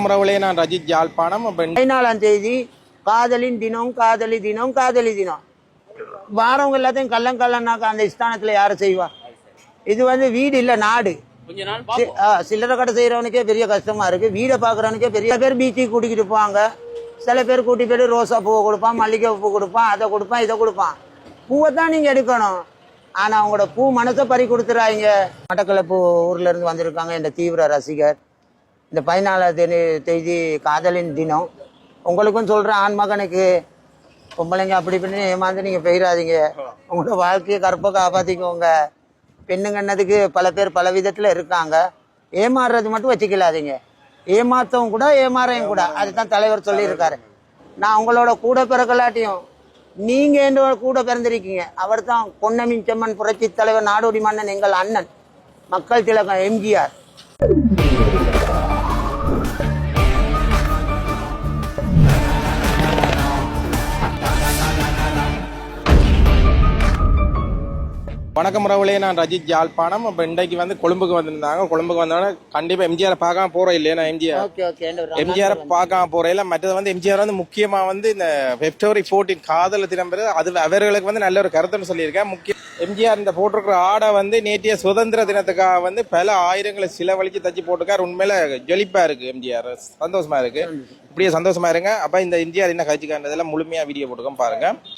முறவுலே நான் ரஜித் யாழ்ப்பாணம் 14ஆம் தேதி காதலின் தினம், காதலி தினம், காதலி தினம். வாரவங்க எல்லாத்தையும் கள்ளனாக்கா அந்த ஸ்தானத்துல யாரை செய்வா? இது வீடு இல்ல நாடு. சில்லறை கடை செய்யறவனுக்கே பெரிய கஷ்டமா இருக்கு. வீடை பாக்குறவனுக்கே பெரிய பேர் பீச்சுக்கு கூட்டிக்கிட்டு போவாங்க. சில பேர் கூட்டி போயிட்டு ரோசா பூவை கொடுப்பான், மல்லிகை பூ கொடுப்பான், அதை கொடுப்பான், இதை கொடுப்பான். பூவை தான் நீங்க எடுக்கணும். ஆனா அவங்களோட பூ மனசை பறி கொடுத்துறாங்க. மட்டக்களப்பு ஊர்ல இருந்து வந்திருக்காங்க இந்த தீவிர ரசிகர். இந்த 14ஆம் தேதி காதலின் தினம். உங்களுக்கும் சொல்றேன், ஆண் மகனுக்கு பொம்பளைங்க அப்படி பண்ணி ஏமாந்து நீங்க பெயராதீங்க. உங்களோட வாழ்க்கையை கற்பை காப்பாத்திக்கோங்க. பெண்ணுங்கன்னதுக்கு பல பேர் பல விதத்துல இருக்காங்க. ஏமாறுறது மட்டும் வச்சுக்கலாதீங்க. ஏமாத்தவும் கூட ஏமாறையும் கூட. அதுதான் தலைவர் சொல்லியிருக்காரு. நான் உங்களோட கூட பிறக்கலாட்டியும் நீங்க என்னோட கூட பிறந்திருக்கீங்க. அவர் தான் பொன்னமின் செம்மன் புரட்சி தலைவர் நாடோடி மன்னன் எங்கள் அண்ணன் மக்கள் திலகம் எம்ஜிஆர். வணக்கம் முறவுலே நான் ரஜித் யாழ்ப்பாணம். இன்றைக்கு கொழும்புக்கு வந்திருந்தாங்க. கொழும்புக்கு வந்தோடனே கண்டிப்பா எம்ஜிஆர் பார்க்காம போறோம் இல்லையா? எம்ஜிஆர் பார்க்காம போறேன். மற்றது எம்ஜிஆர் முக்கியமா இந்த பிப்ரவரி 14 காதல் தினம் அது அவர்களுக்கு நல்ல ஒரு கருத்துன்னு சொல்லியிருக்கேன். முக்கிய எம்ஜிஆர் இந்த போட்டிருக்கிற ஆடை நேற்றைய சுதந்திர தினத்துக்காக பல ஆயிரங்களை செலவழிச்சு தச்சு போட்டிருக்காரு. உண்மையில ஜொலிப்பா இருக்கு. எம்ஜிஆர் சந்தோஷமா இருக்கு. இப்படியே சந்தோஷமா இருங்க. அப்ப இந்த எம்ஜிஆர் என்ன கட்சிக்காரதெல்லாம் முழுமையா வீடியோ போட்டுக்கோம் பாருங்க.